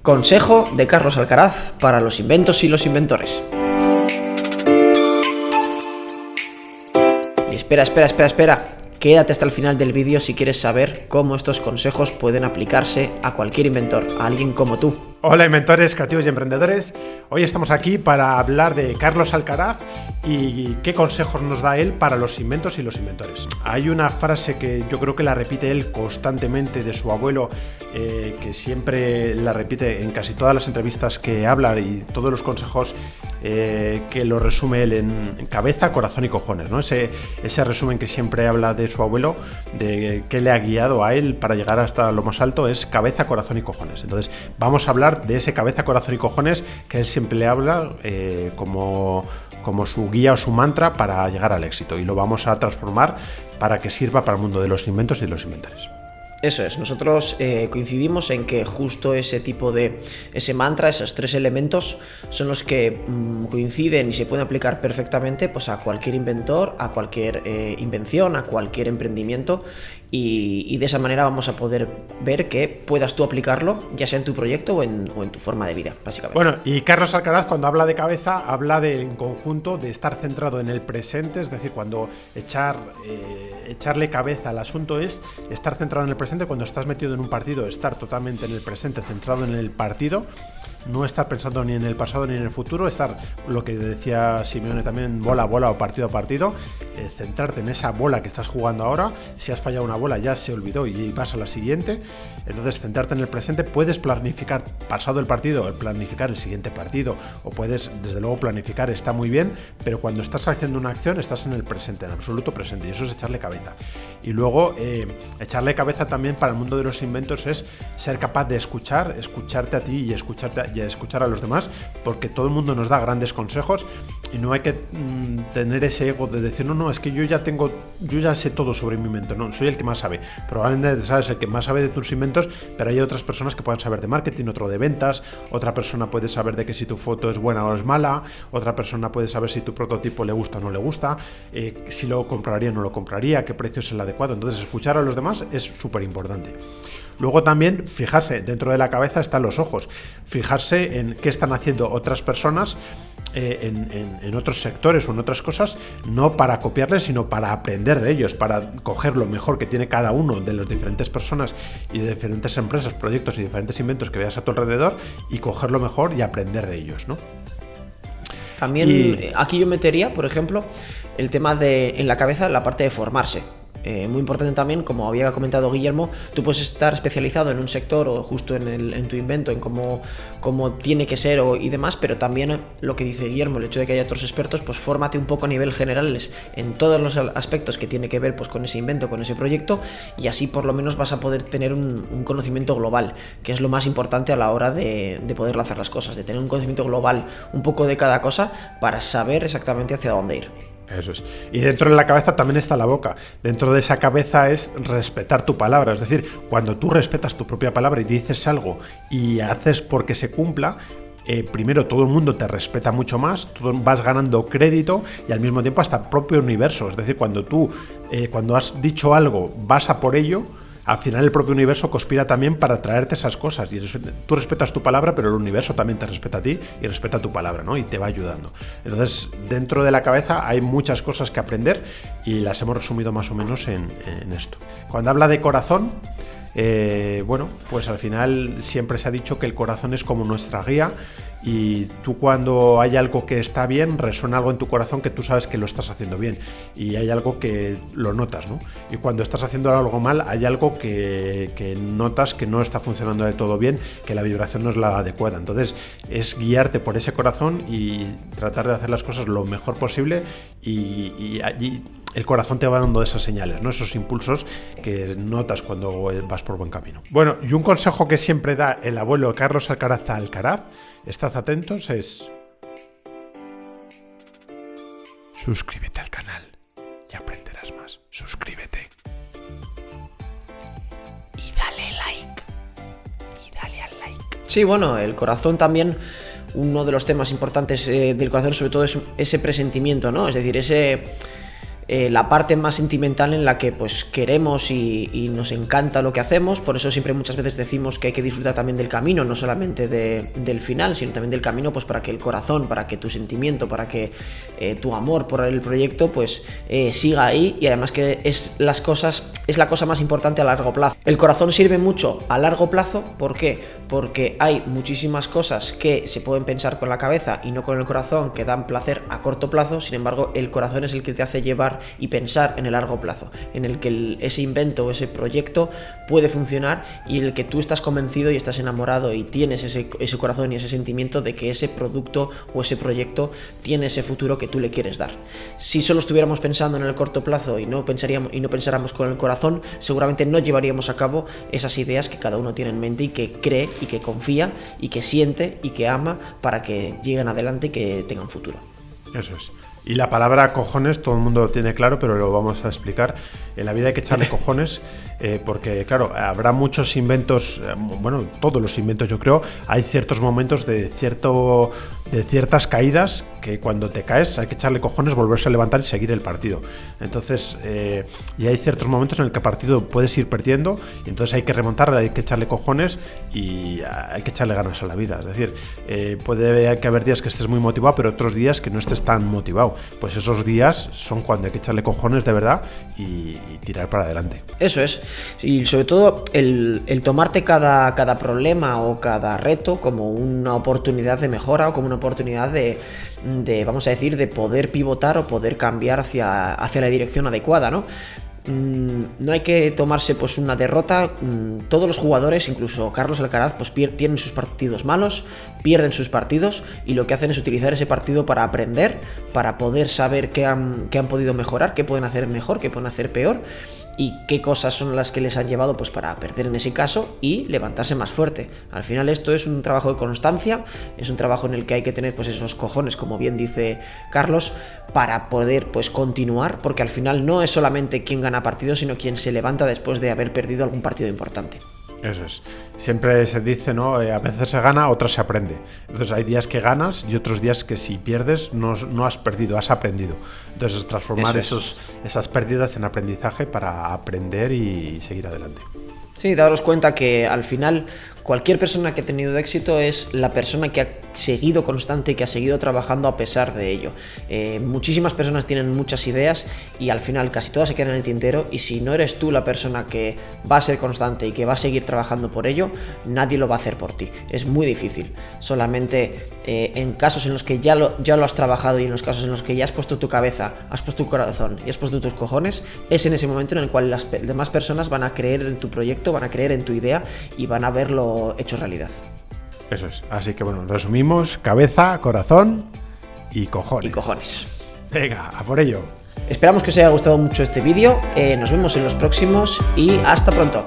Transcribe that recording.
Consejo de Carlos Alcaraz para los inventos y los inventores. Y espera. Quédate hasta el final del vídeo si quieres saber cómo estos consejos pueden aplicarse a cualquier inventor, a alguien como tú. Hola inventores, creativos y emprendedores. Hoy estamos aquí para hablar de Carlos Alcaraz y qué consejos nos da él para los inventos y los inventores. Hay una frase que yo creo que la repite él constantemente de su abuelo, que siempre la repite en casi todas las entrevistas que habla y todos los consejos que lo resume él en cabeza, corazón y cojones, ¿no? Ese resumen que siempre habla de su abuelo, de qué le ha guiado a él para llegar hasta lo más alto, es cabeza, corazón y cojones. Entonces vamos a hablar de ese cabeza, corazón y cojones que él siempre le habla como su guía o su mantra para llegar al éxito, y lo vamos a transformar para que sirva para el mundo de los inventos y de los inventores. Eso es, nosotros coincidimos en que justo ese mantra, esos tres elementos son los que coinciden y se pueden aplicar perfectamente pues a cualquier inventor, a cualquier invención, a cualquier emprendimiento, y de esa manera vamos a poder ver que puedas tú aplicarlo, ya sea en tu proyecto o en tu forma de vida, básicamente. Bueno, y Carlos Alcaraz, cuando habla de cabeza, habla en conjunto de estar centrado en el presente, es decir, cuando echarle cabeza al asunto es estar centrado en el presente. Cuando estás metido en un partido, estar totalmente en el presente, centrado en el partido, no estar pensando ni en el pasado ni en el futuro, estar, lo que decía Simeone también, bola a bola o partido a partido, centrarte en esa bola que estás jugando ahora. Si has fallado una bola ya se olvidó y vas a la siguiente. Entonces centrarte en el presente. Puedes planificar pasado el partido, planificar el siguiente partido, o puedes desde luego planificar, está muy bien, pero cuando estás haciendo una acción estás en el presente, en absoluto presente, y eso es echarle cabeza. Y luego echarle cabeza también para el mundo de los inventos es ser capaz de escucharte a ti y escuchar a los demás, porque todo el mundo nos da grandes consejos y no hay que tener ese ego de decir no, es que yo ya sé todo sobre mi invento. No, soy el que más sabe. Probablemente sabes el que más sabe de tus inventos, pero hay otras personas que pueden saber de marketing, otro de ventas, otra persona puede saber de que si tu foto es buena o es mala, otra persona puede saber si tu prototipo le gusta o no le gusta, si lo compraría o no lo compraría, qué precio es el adecuado. Entonces escuchar a los demás es súper importante. Luego también fijarse, dentro de la cabeza están los ojos, fijarse en qué están haciendo otras personas en otros sectores o en otras cosas, no para copiarles, sino para aprender de ellos, para coger lo mejor que tiene cada uno de las diferentes personas y de diferentes empresas, proyectos y diferentes inventos que veas a tu alrededor, y coger lo mejor y aprender de ellos, ¿no? También aquí yo metería, por ejemplo, el tema en la cabeza, la parte de formarse. Muy importante también, como había comentado Guillermo, tú puedes estar especializado en un sector o justo en tu invento, en cómo tiene que ser y demás, pero también lo que dice Guillermo, el hecho de que haya otros expertos, pues fórmate un poco a nivel general en todos los aspectos que tiene que ver pues con ese invento, con ese proyecto, y así por lo menos vas a poder tener un conocimiento global, que es lo más importante a la hora de poder lanzar las cosas, de tener un conocimiento global un poco de cada cosa para saber exactamente hacia dónde ir. Eso es. Y dentro de la cabeza también está la boca. Dentro de esa cabeza es respetar tu palabra. Es decir, cuando tú respetas tu propia palabra y dices algo y haces porque se cumpla, primero todo el mundo te respeta mucho más, tú vas ganando crédito y al mismo tiempo hasta el propio universo. Es decir, cuando cuando has dicho algo, vas a por ello, al final el propio universo conspira también para traerte esas cosas, y tú respetas tu palabra, pero el universo también te respeta a ti y respeta tu palabra, ¿no? Y te va ayudando. Entonces, dentro de la cabeza hay muchas cosas que aprender y las hemos resumido más o menos en esto. Cuando habla de corazón, bueno, pues al final siempre se ha dicho que el corazón es como nuestra guía, y tú cuando hay algo que está bien, resuena algo en tu corazón que tú sabes que lo estás haciendo bien, y hay algo que lo notas, ¿no? Y cuando estás haciendo algo mal, hay algo que notas que no está funcionando de todo bien, que la vibración no es la adecuada. Entonces es guiarte por ese corazón y tratar de hacer las cosas lo mejor posible, y allí el corazón te va dando esas señales, ¿no? Esos impulsos que notas cuando vas por buen camino. Bueno, y un consejo que siempre da el abuelo Carlos Alcaraz a Alcaraz, estad atentos, es: suscríbete al canal y aprenderás más. Suscríbete. Y dale like. Y dale al like. Sí, bueno, el corazón también, uno de los temas importantes del corazón sobre todo es ese presentimiento, ¿no? Es decir, la parte más sentimental en la que pues queremos y nos encanta lo que hacemos. Por eso siempre muchas veces decimos que hay que disfrutar también del camino, no solamente del final, sino también del camino, pues para que el corazón, para que tu sentimiento, para que tu amor por el proyecto pues siga ahí, y además que es la cosa más importante a largo plazo. El corazón sirve mucho a largo plazo. ¿Por qué? Porque hay muchísimas cosas que se pueden pensar con la cabeza y no con el corazón, que dan placer a corto plazo. Sin embargo, el corazón es el que te hace llevar y pensar en el largo plazo, en el que ese invento o ese proyecto puede funcionar, y en el que tú estás convencido y estás enamorado y tienes ese corazón y ese sentimiento de que ese producto o ese proyecto tiene ese futuro que tú le quieres dar. Si solo estuviéramos pensando en el corto plazo y no pensáramos con el corazón, seguramente no llevaríamos a cabo esas ideas que cada uno tiene en mente y que cree y que confía y que siente y que ama para que lleguen adelante y que tengan futuro. Eso es. Y la palabra cojones todo el mundo lo tiene claro, pero lo vamos a explicar. En la vida hay que echarle cojones, porque claro, habrá muchos inventos, bueno, todos los inventos yo creo, hay ciertos momentos de ciertas caídas que cuando te caes hay que echarle cojones, volverse a levantar y seguir el partido. Entonces, y hay ciertos momentos en el que el partido puedes ir perdiendo, y entonces hay que remontar, hay que echarle cojones y hay que echarle ganas a la vida. Es decir, puede haber días que estés muy motivado, pero otros días que no estés tan motivado. Pues esos días son cuando hay que echarle cojones de verdad y tirar para adelante. Eso es. Y sobre todo el tomarte cada problema o cada reto como una oportunidad de mejora, o como una oportunidad de vamos a decir, de poder pivotar o poder cambiar hacia la dirección adecuada, ¿no? No hay que tomarse pues una derrota. Todos los jugadores, incluso Carlos Alcaraz, pues tienen sus partidos malos, pierden sus partidos, y lo que hacen es utilizar ese partido para aprender, para poder saber qué han podido mejorar, qué pueden hacer mejor, qué pueden hacer peor, y qué cosas son las que les han llevado pues para perder en ese caso y levantarse más fuerte. Al final esto es un trabajo de constancia, es un trabajo en el que hay que tener pues esos cojones, como bien dice Carlos, para poder pues continuar, porque al final no es solamente quien gana partidos, sino quien se levanta después de haber perdido algún partido importante. Eso es. Siempre se dice, ¿no? A veces se gana, otras se aprende. Entonces hay días que ganas y otros días que si pierdes no has perdido, has aprendido. Entonces transformar esas pérdidas en aprendizaje para aprender y seguir adelante. Sí, daros cuenta que al final cualquier persona que ha tenido éxito es la persona que ha seguido constante y que ha seguido trabajando a pesar de ello. Muchísimas personas tienen muchas ideas y al final casi todas se quedan en el tintero, y si no eres tú la persona que va a ser constante y que va a seguir trabajando por ello, nadie lo va a hacer por ti. Es muy difícil. Solamente en casos en los que ya lo has trabajado y en los casos en los que ya has puesto tu cabeza, has puesto tu corazón y has puesto tus cojones, es en ese momento en el cual las demás personas van a creer en tu proyecto, van a creer en tu idea y van a verlo hecho realidad. Eso es. Así que bueno, resumimos: cabeza, corazón y cojones. Y cojones. Venga, a por ello. Esperamos que os haya gustado mucho este vídeo. Nos vemos en los próximos y hasta pronto.